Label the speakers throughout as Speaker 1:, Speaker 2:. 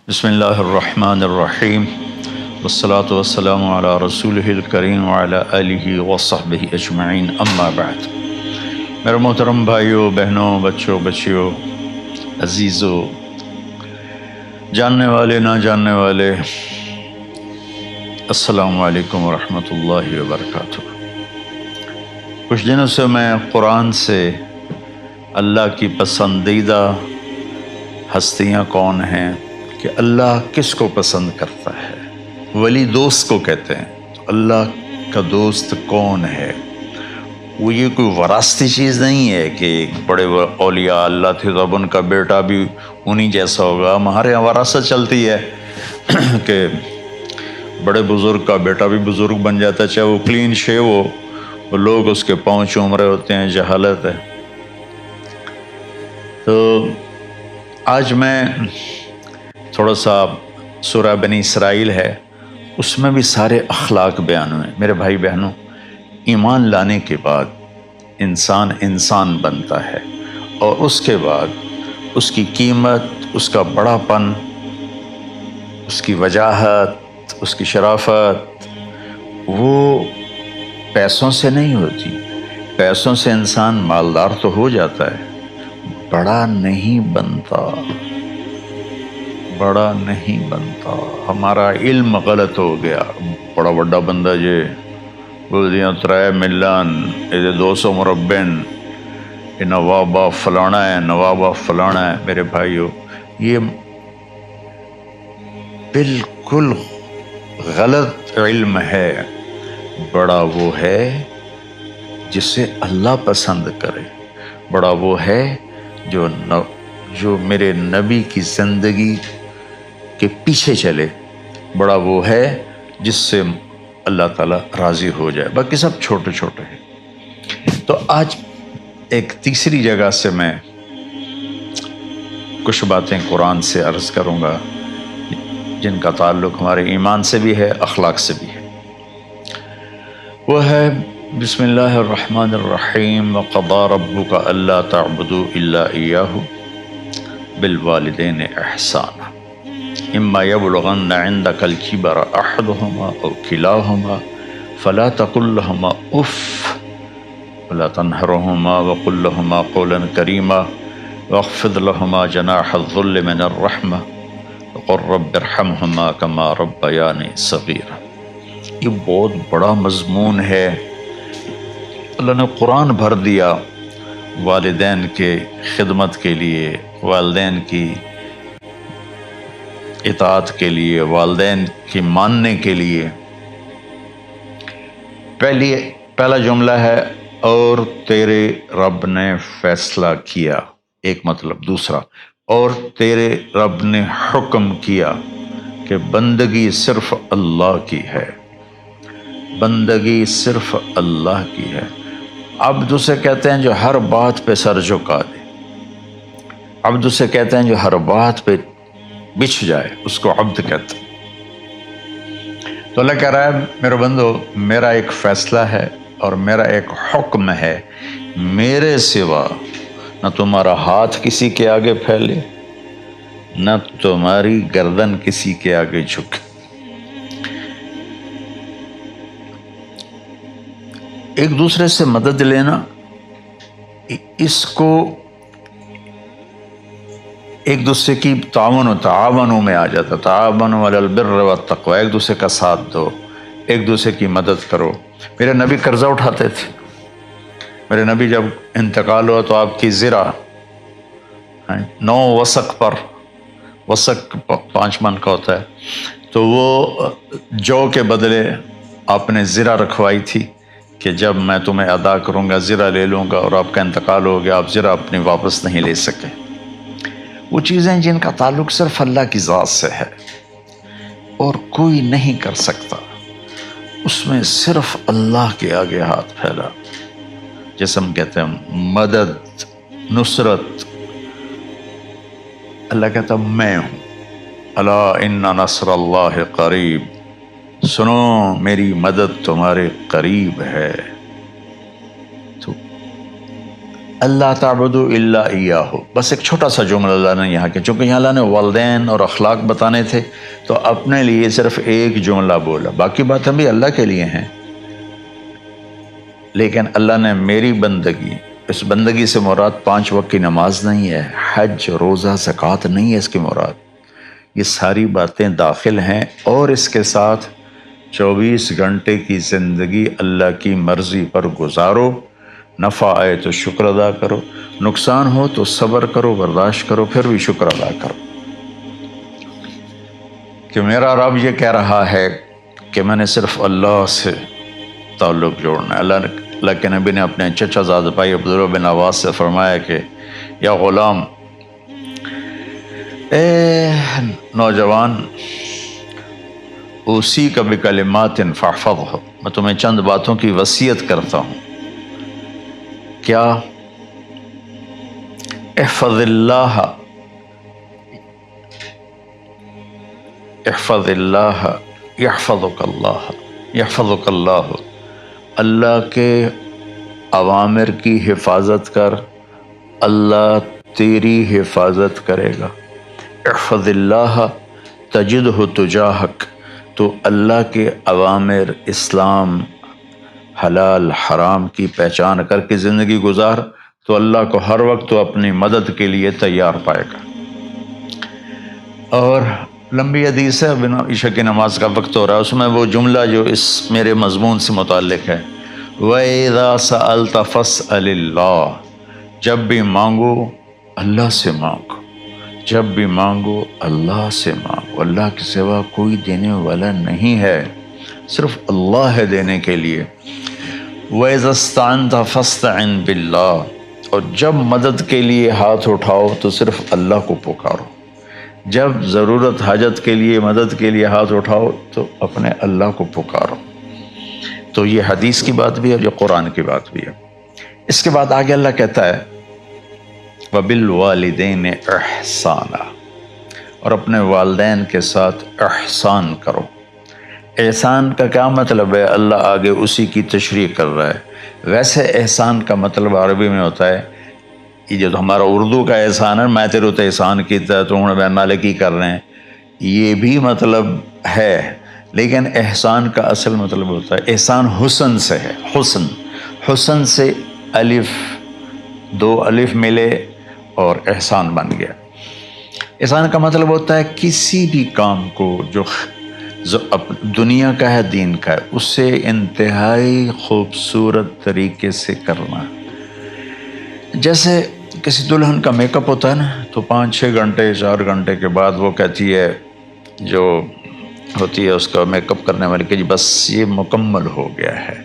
Speaker 1: بسم اللہ الرحمن الرحیم والصلاة والسلام علی رسولہ الکریم وعلی آلہ وصحبہ اجمعین، اما بعد۔ میرے محترم بھائیوں، بہنوں، بچوں، بچیوں، عزیزوں، جاننے والے، نہ جاننے والے، السلام علیکم ورحمۃ اللہ وبرکاتہ۔ کچھ دنوں سے میں قرآن سے اللہ کی پسندیدہ ہستیاں کون ہیں، کہ اللہ کس کو پسند کرتا ہے، ولی دوست کو کہتے ہیں۔ تو اللہ کا دوست کون ہے؟ وہ یہ کوئی وراثتی چیز نہیں ہے کہ بڑے اولیاء اللہ تھے تو اب ان کا بیٹا بھی انہی جیسا ہوگا۔ ہمارے یہاں وراثت چلتی ہے کہ بڑے بزرگ کا بیٹا بھی بزرگ بن جاتا ہے، چاہے وہ کلین شیو ہو، وہ لوگ اس کے پاؤں چوم رہے ہوتے ہیں، جہالت ہے۔ تو آج میں تھوڑا سا سورہ بنی اسرائیل ہے، اس میں بھی سارے اخلاق بیان ہوئے۔ میرے بھائی بہنوں، ایمان لانے کے بعد انسان بنتا ہے، اور اس کے بعد اس کی قیمت، اس کا بڑا پن، اس کی وجاہت، اس کی شرافت وہ پیسوں سے نہیں ہوتی۔ پیسوں سے انسان مالدار تو ہو جاتا ہے، بڑا نہیں بنتا، بڑا نہیں بنتا۔ ہمارا علم غلط ہو گیا۔ بڑا بڑا بندہ جے بولدیاں 3 ملن، یہ 200 مربع، یہ نوابہ فلانا ہے، نوابہ فلانا ہے۔ میرے بھائیو، یہ بالکل غلط علم ہے۔ بڑا وہ ہے جسے اللہ پسند کرے، بڑا وہ ہے جو میرے نبی کی زندگی کے پیچھے چلے، بڑا وہ ہے جس سے اللہ تعالیٰ راضی ہو جائے، باقی سب چھوٹے چھوٹے ہیں۔ تو آج ایک تیسری جگہ سے میں کچھ باتیں قرآن سے عرض کروں گا، جن کا تعلق ہمارے ایمان سے بھی ہے، اخلاق سے بھی ہے۔ وہ ہے بسم اللہ الرحمن الرحیم، وَقَضَىٰ رَبُّكَ أَلَّا تَعْبُدُوا إِلَّا إِيَّاهُ بِالْوَالِدَيْنِ إِحْسَانًا إِمَّا يَبْلُغَنَّ عِندَكَ الْكِبَرَ أَحَدُهُمَا أَوْ كِلَاهُمَا فَلَا تَقُل لَّهُمَا أُفٍّ وَلَا تَنْهَرْهُمَا وَقُل لَّهُمَا قَوْلًا كَرِيمًا وَاخْفِضْ لَهُمَا جَنَاحَ الذُّلِّ مِنَ الرَّحْمَةِ وَقُل رَّبِّ ارْحَمْهُمَا كَمَا رَبَّيَانِي صَغِيرًا۔ یہ بہت بڑا مضمون ہے۔ اللہ نے قرآن بھر دیا والدین کے خدمت کے لیے، والدین کی اطاعت کے لیے، والدین کی ماننے کے لیے۔ پہلا جملہ ہے اور تیرے رب نے فیصلہ کیا، ایک مطلب۔ دوسرا، اور تیرے رب نے حکم کیا کہ بندگی صرف اللہ کی ہے، بندگی صرف اللہ کی ہے۔ عبد اسے کہتے ہیں جو ہر بات پہ سر جھکا دے، عبد اسے کہتے ہیں جو ہر بات پہ بچھ جائے، اس کو عبد کہتے ہیں۔ تو اللہ کہہ رہا ہے میرے بندو، میرا ایک فیصلہ ہے اور میرا ایک حکم ہے، میرے سوا نہ تمہارا ہاتھ کسی کے آگے پھیلے، نہ تمہاری گردن کسی کے آگے جھکے۔ ایک دوسرے سے مدد لینا، اس کو ایک دوسرے کی تعاونوں میں آ جاتا۔ تعاونوا علی البر والتقوی، ایک دوسرے کا ساتھ دو، ایک دوسرے کی مدد کرو۔ میرے نبی قرضہ اٹھاتے تھے۔ میرے نبی جب انتقال ہوا تو آپ کی زرہ 9 وسق پر، وسق 5 من کا ہوتا ہے، تو وہ جو کے بدلے آپ نے زرہ رکھوائی تھی کہ جب میں تمہیں ادا کروں گا زرہ لے لوں گا، اور آپ کا انتقال ہو گیا، آپ زرہ اپنی واپس نہیں لے سکے۔ وہ چیزیں جن کا تعلق صرف اللہ کی ذات سے ہے اور کوئی نہیں کر سکتا، اس میں صرف اللہ کے آگے ہاتھ پھیلا، جیسے ہم کہتے ہیں مدد، نصرت۔ اللہ کہتا میں ہوں، الا ان نصر اللہ قریب، سنو میری مدد تمہارے قریب ہے۔ تو اللہ تعبدوا الا ایاہ، بس ایک چھوٹا سا جملہ اللہ نے یہاں کے، چونکہ یہاں اللہ نے والدین اور اخلاق بتانے تھے تو اپنے لیے صرف ایک جملہ بولا، باقی باتیں بھی اللہ کے لیے ہیں، لیکن اللہ نے میری بندگی، اس بندگی سے مراد 5 وقت کی نماز نہیں ہے، حج، روزہ، زکوٰۃ نہیں ہے اس کی مراد، یہ ساری باتیں داخل ہیں، اور اس کے ساتھ 24 گھنٹے کی زندگی اللہ کی مرضی پر گزارو، نفع آئے تو شکر ادا کرو، نقصان ہو تو صبر کرو، برداشت کرو، پھر بھی شکر ادا کرو، کہ میرا رب یہ کہہ رہا ہے کہ میں نے صرف اللہ سے تعلق جوڑنا ہے۔ اللہ کے نبی نے اپنے چچا زاد بھائی عبداللہ بن عباس سے فرمایا کہ یا غلام، اے نوجوان، اسی کا بکلمات فاحفظہ، میں تمہیں چند باتوں کی وصیت کرتا ہوں، کیا؟ احفظ اللہ، احفظ اللہ یحفظک اللہ، یحفظک اللہ، اللہ کے اوامر کی حفاظت کر، اللہ تیری حفاظت کرے گا۔ احفظ اللہ تجدہ تجاہک، تو اللہ کے اوامر، اسلام، حلال حرام کی پہچان کر کے زندگی گزار تو اللہ کو ہر وقت تو اپنی مدد کے لیے تیار پائے گا۔ اور لمبی حدیث ہے، بنا عشاء کی نماز کا وقت ہو رہا ہے، اس میں وہ جملہ جو اس میرے مضمون سے متعلق ہے، وَإِذَا سَأَلْتَ فَاسْأَلِ اللَّهِ، جب بھی مانگو اللہ سے مانگو، جب بھی مانگو اللہ سے مانگو، اللہ کے سوا کوئی دینے والا نہیں ہے، صرف اللہ ہے دینے کے لیے۔ وَإِذَا اسْتَعَنْتَ فَاسْتَعِنْ بِاللَّهِ، اور جب مدد کے لیے ہاتھ اٹھاؤ تو صرف اللہ کو پکارو، جب ضرورت حاجت کے لیے، مدد کے لیے ہاتھ اٹھاؤ تو اپنے اللہ کو پکارو۔ تو یہ حدیث کی بات بھی ہے، جو قرآن کی بات بھی ہے۔ اس کے بعد آگے اللہ کہتا ہے وَبِالْوَالِدَيْنِ إِحْسَانًا، اور اپنے والدین کے ساتھ احسان کرو۔ احسان کا کیا مطلب ہے؟ اللہ آگے اسی کی تشریح کر رہا ہے۔ ویسے احسان کا مطلب عربی میں ہوتا ہے، یہ جو ہمارا اردو کا احسان ہے، میں تیرے تو احسان کیتا ہے تو ہوں میں نالے کی کر رہے ہیں، یہ بھی مطلب ہے، لیکن احسان کا اصل مطلب ہوتا ہے، احسان حسن سے ہے، حسن، حسن سے الف، 2 الف ملے اور احسان بن گیا۔ احسان کا مطلب ہوتا ہے کسی بھی کام کو جو دنیا کا ہے، دین کا ہے، اسے انتہائی خوبصورت طریقے سے کرنا۔ جیسے کسی دلہن کا میک اپ ہوتا ہے نا، تو 5-6 گھنٹے 4 گھنٹے کے بعد وہ کہتی ہے، جو ہوتی ہے اس کا میک اپ کرنے والی، کہ جی بس یہ مکمل ہو گیا ہے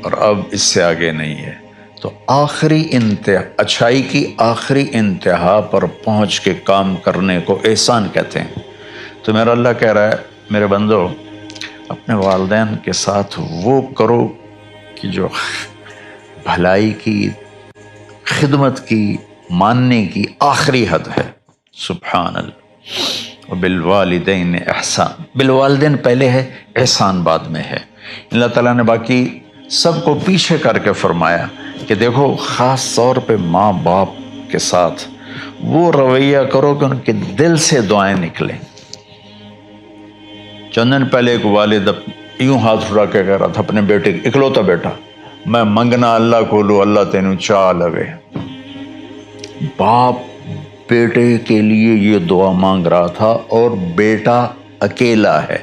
Speaker 1: اور اب اس سے آگے نہیں ہے۔ تو آخری انتہا، اچھائی کی آخری انتہا پر پہنچ کے کام کرنے کو احسان کہتے ہیں۔ تو میرا اللہ کہہ رہا ہے، میرے بندو، اپنے والدین کے ساتھ وہ کرو کہ جو بھلائی کی، خدمت کی، ماننے کی آخری حد ہے۔ سبحان اللہ۔ وبالوالدین احسان، بالوالدین پہلے ہے، احسان بعد میں ہے۔ اللہ تعالیٰ نے باقی سب کو پیچھے کر کے فرمایا کہ دیکھو، خاص طور پہ ماں باپ کے ساتھ وہ رویہ کرو کہ ان کے دل سے دعائیں نکلیں۔ چند دن پہلے ایک والد یوں ہاتھ اٹھا کے کہہ رہا تھا اپنے بیٹے، اکلوتا بیٹا، میں منگنا اللہ کو لو، اللہ تینوں چاہ لگے۔ باپ بیٹے کے لیے یہ دعا مانگ رہا تھا، اور بیٹا اکیلا ہے،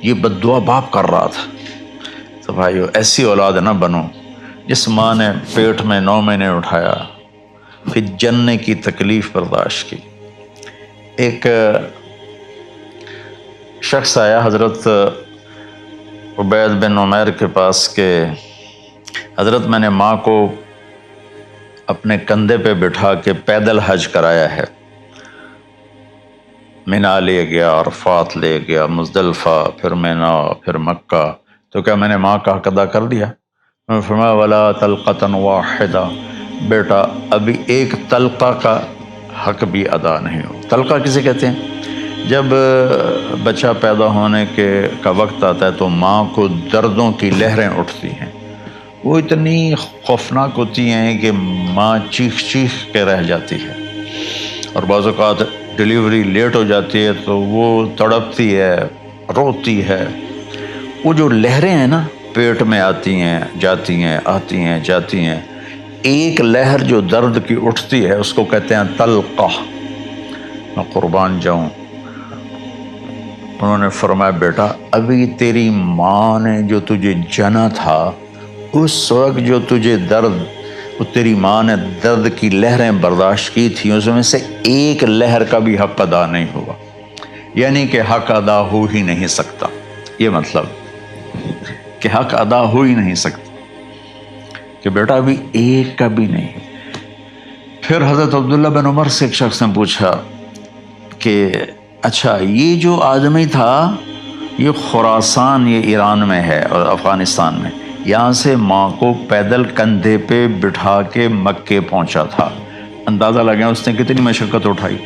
Speaker 1: یہ بد دعا باپ کر رہا تھا۔ تو بھائیو، ایسی اولاد نہ بنو جس ماں نے پیٹ میں 9 مہینے اٹھایا، پھر جننے کی تکلیف برداشت کی۔ ایک شخص آیا حضرت عبید بن عمیر کے پاس کہ حضرت، میں نے ماں کو اپنے کندھے پہ بٹھا کے پیدل حج کرایا ہے، مینا لے گیا، عرفات لے گیا، مزدلفہ، پھر مینا، پھر مکہ، تو کیا میں نے ماں کا حق ادا کر دیا؟ میں نے فرمایا ولا تلقۃ واحدہ، بیٹا ابھی ایک تلقہ کا حق بھی ادا نہیں ہو۔ تلقہ کسے کہتے ہیں؟ جب بچہ پیدا ہونے کا وقت آتا ہے تو ماں کو دردوں کی لہریں اٹھتی ہیں، وہ اتنی خوفناک ہوتی ہیں کہ ماں چیخ چیخ کے رہ جاتی ہے، اور بعض اوقات ڈلیوری لیٹ ہو جاتی ہے تو وہ تڑپتی ہے، روتی ہے۔ وہ جو لہریں ہیں نا پیٹ میں آتی ہیں جاتی ہیں، آتی ہیں جاتی ہیں، ایک لہر جو درد کی اٹھتی ہے اس کو کہتے ہیں طلقہ۔ میں قربان جاؤں، انہوں نے فرمایا بیٹا ابھی تیری ماں نے جو تجھے جنا تھا اس وقت جو تجھے درد، وہ تیری ماں نے درد کی لہریں برداشت کی تھی، اس میں سے ایک لہر کا بھی حق ادا نہیں ہوا، یعنی کہ حق ادا ہو ہی نہیں سکتا۔ یہ مطلب کہ حق ادا ہو ہی نہیں سکتا، کہ بیٹا ابھی ایک کا بھی نہیں۔ پھر حضرت عبداللہ بن عمر سے ایک شخص نے پوچھا کہ اچھا یہ جو آدمی تھا یہ خراسان، یہ ایران میں ہے اور افغانستان میں، یہاں سے ماں کو پیدل کندھے پہ بٹھا کے مکے پہنچا تھا، اندازہ لگا اس نے کتنی مشقت اٹھائی۔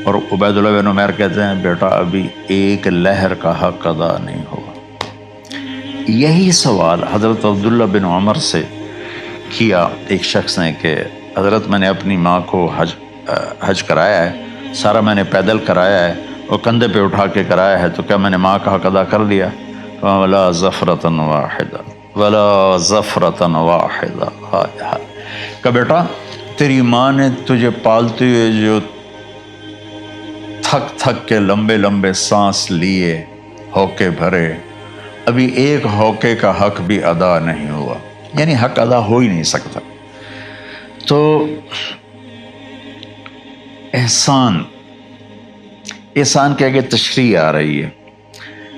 Speaker 1: اور عبید اللہ بن عمر کہتے ہیں بیٹا ابھی ایک لہر کا حق ادا نہیں ہوا۔ یہی سوال حضرت عبداللہ بن عمر سے کیا ایک شخص نے کہ حضرت میں نے اپنی ماں کو حج کرایا ہے، سارا میں نے پیدل کرایا ہے اور کندھے پہ اٹھا کے کرایا ہے، تو کیا میں نے ماں کا حق ادا کر دیا؟ ولا ظفرۃ واحدہ ولا ظفرۃ واحدہ۔ کہ بیٹا تیری ماں نے تجھے پالتے ہوئے جو تھک تھک کے لمبے لمبے سانس لیے، ہوکے بھرے، ابھی ایک ہوکے کا حق بھی ادا نہیں ہوا، یعنی حق ادا ہو ہی نہیں سکتا۔ تو احسان کے آگے تشریح آ رہی ہے۔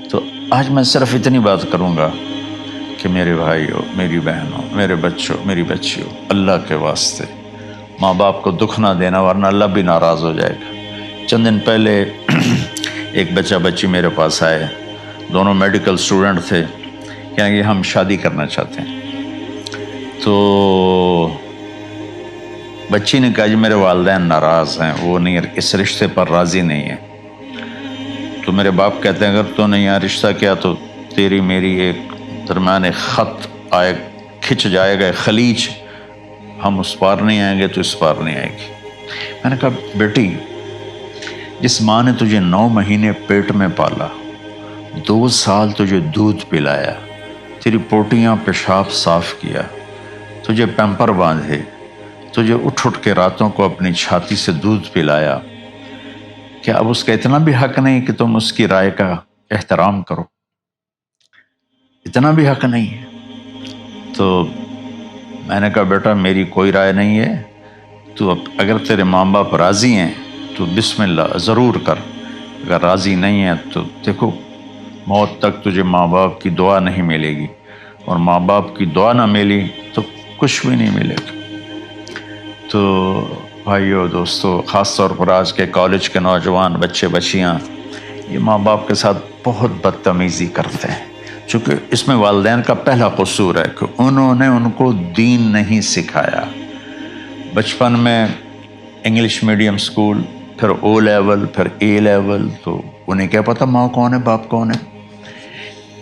Speaker 1: تو آج میں صرف اتنی بات کروں گا کہ میرے بھائیوں، میری بہنوں، میرے بچوں، میری بچیوں، اللہ کے واسطے ماں باپ کو دکھ نہ دینا ورنہ اللہ بھی ناراض ہو جائے گا۔ چند دن پہلے ایک بچہ بچی میرے پاس آئے، دونوں میڈیکل اسٹوڈنٹ تھے، کہ ہم شادی کرنا چاہتے ہیں۔ تو بچی نے کہا جی میرے والدین ناراض ہیں، وہ نہیں، اس رشتے پر راضی نہیں ہیں۔ تو میرے باپ کہتے ہیں اگر تو نے یہاں رشتہ کیا تو تیری میری ایک درمیان خط آئے، کھچ جائے گا خلیج، ہم اس پار نہیں آئیں گے تو اس پار نہیں آئے گی۔ میں نے کہا بیٹی جس ماں نے تجھے 9 مہینے پیٹ میں پالا، 2 سال تجھے دودھ پلایا، تیری پوٹیاں پیشاب صاف کیا، تجھے پیمپر باندھے، تجھے اٹھ کے راتوں کو اپنی چھاتی سے دودھ پلایا، کیا اب اس کا اتنا بھی حق نہیں کہ تم اس کی رائے کا احترام کرو؟ اتنا بھی حق نہیں ہے؟ تو میں نے کہا بیٹا میری کوئی رائے نہیں ہے، تو اگر تیرے ماں باپ راضی ہیں تو بسم اللہ ضرور کر، اگر راضی نہیں ہے تو دیکھو موت تک تجھے ماں باپ کی دعا نہیں ملے گی، اور ماں باپ کی دعا نہ ملی تو کچھ بھی نہیں ملے گا۔ تو بھائیو دوستو، خاص طور پر آج کے کالج کے نوجوان بچے بچیاں یہ ماں باپ کے ساتھ بہت بدتمیزی کرتے ہیں، چونکہ اس میں والدین کا پہلا قصور ہے کہ انہوں نے ان کو دین نہیں سکھایا۔ بچپن میں انگلش میڈیم اسکول، پھر او لیول، پھر اے لیول، تو انہیں کیا پتہ ماں کون ہے باپ کون ہے۔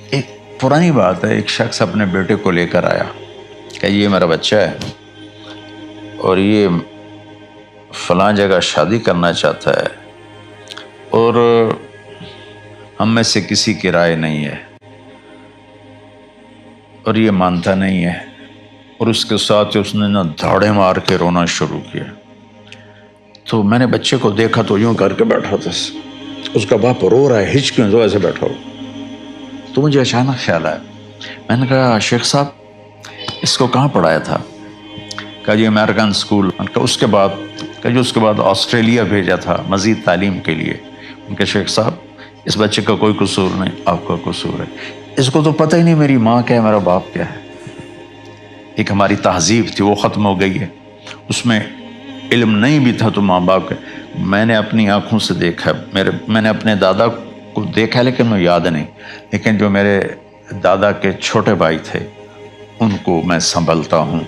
Speaker 1: ایک پرانی بات ہے، ایک شخص اپنے بیٹے کو لے کر آیا کہ یہ میرا بچہ ہے اور یہ فلاں جگہ شادی کرنا چاہتا ہے، اور ہم میں سے کسی کی رائے نہیں ہے، اور یہ مانتا نہیں ہے، اور اس کے ساتھ اس نے نا دھاڑے مار کے رونا شروع کیا۔ تو میں نے بچے کو دیکھا تو یوں کر کے بیٹھا تھا، اس کا باپ رو رہا ہے، ہچ کیوں تو ایسے بیٹھا ہو۔ تو مجھے اچانک خیال آیا، میں نے کہا شیخ صاحب اس کو کہاں پڑھایا تھا؟ کہا جی امریکن اسکول۔ اس کے بعد آسٹریلیا بھیجا تھا مزید تعلیم کے لیے۔ ان کے شیخ صاحب اس بچے کا کوئی قصور نہیں، آپ کا قصور ہے، اس کو تو پتہ ہی نہیں میری ماں کیا ہے، میرا باپ کیا ہے۔ ایک ہماری تہذیب تھی وہ ختم ہو گئی ہے، اس میں علم نہیں بھی تھا تو ماں باپ کا۔ میں نے اپنی آنکھوں سے دیکھا، میں نے اپنے دادا کو دیکھا لیکن مجھے یاد نہیں، لیکن جو میرے دادا کے چھوٹے بھائی تھے ان کو میں سنبھلتا ہوں،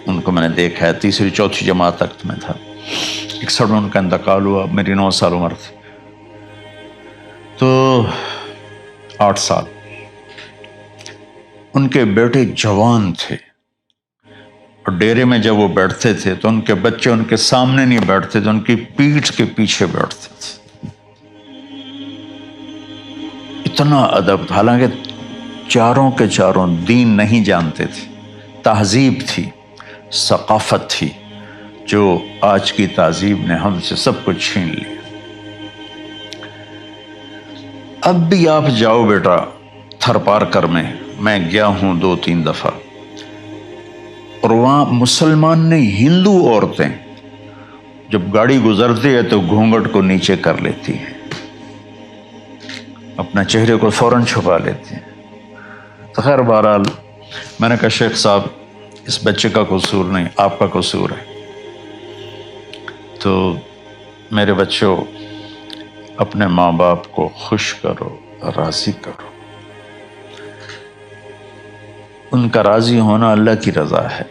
Speaker 1: ان کو میں نے دیکھا ہے، 3ری 4تھی جماعت تک میں تھا۔ 61 میں ان کا انتقال ہوا، میری 9 سال عمر تھی، تو 8 سال۔ ان کے بیٹے جوان تھے، اور ڈیرے میں جب وہ بیٹھتے تھے تو ان کے بچے ان کے سامنے نہیں بیٹھتے تھے، ان کی پیٹھ کے پیچھے بیٹھتے تھے۔ اتنا ادب، حالانکہ چاروں کے چاروں دین نہیں جانتے تھے، تہذیب تھی، ثقافت تھی، جو آج کی تہذیب نے ہم سے سب کچھ چھین لیا۔ اب بھی آپ جاؤ بیٹا تھر پارکر میں گیا ہوں 2-3 دفعہ، اور وہاں مسلمان نہیں، ہندو عورتیں جب گاڑی گزرتی ہے تو گھونگھٹ کو نیچے کر لیتی ہیں، اپنا چہرے کو فوراً چھپا لیتی ہیں۔ تو خیر بہرحال میں نے کہا شیخ صاحب اس بچے کا قصور نہیں، آپ کا قصور ہے، تو میرے بچوں اپنے ماں باپ کو خوش کرو، راضی کرو، ان کا راضی ہونا اللہ کی رضا ہے۔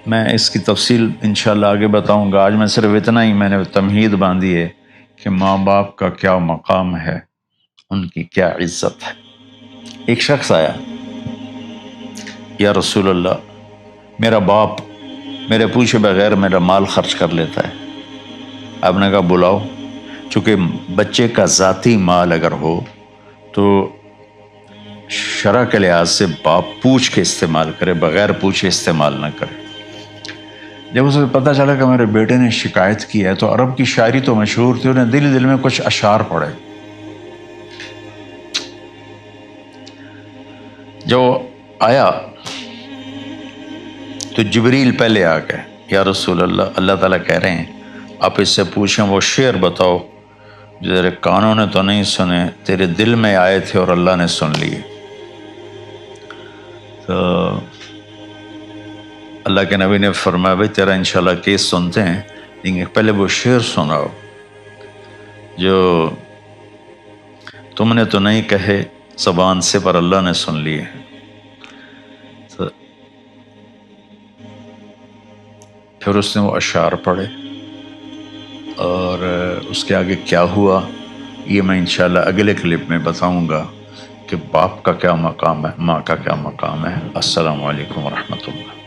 Speaker 1: میں اس کی تفصیل انشاءاللہ آگے بتاؤں گا، آج میں صرف اتنا ہی میں نے تمہید باندھی ہے کہ ماں باپ کا کیا مقام ہے، ان کی کیا عزت ہے۔ ایک شخص آیا، یا رسول اللہ میرا باپ میرے پوچھے بغیر میرا مال خرچ کر لیتا ہے۔ آپ نے کہا بلاؤ، چونکہ بچے کا ذاتی مال اگر ہو تو شرع کے لحاظ سے باپ پوچھ کے استعمال کرے، بغیر پوچھے استعمال نہ کرے۔ جب اسے پتہ چلا کہ میرے بیٹے نے شکایت کی ہے، تو عرب کی شاعری تو مشہور تھی، انہیں دل دل میں کچھ اشعار پڑھے۔ جو آیا تو جبریل پہلے آ گئے، یا رسول اللہ اللہ تعالیٰ کہہ رہے ہیں آپ اس سے پوچھیں وہ شعر بتاؤ جو تیرے کانوں نے تو نہیں سنے، تیرے دل میں آئے تھے اور اللہ نے سن لیے۔ تو اللہ کے نبی نے فرمایا بھائی تیرا انشاءاللہ کیس سنتے ہیں، لیکن پہلے وہ شعر سناؤ جو تم نے تو نہیں کہے زبان سے پر اللہ نے سن لیے۔ تو پھر اس نے وہ اشعار پڑھے، اور اس کے آگے کیا ہوا یہ میں انشاءاللہ اگلے کلپ میں بتاؤں گا کہ باپ کا کیا مقام ہے، ماں کا کیا مقام ہے۔ السلام علیکم ورحمۃ اللہ۔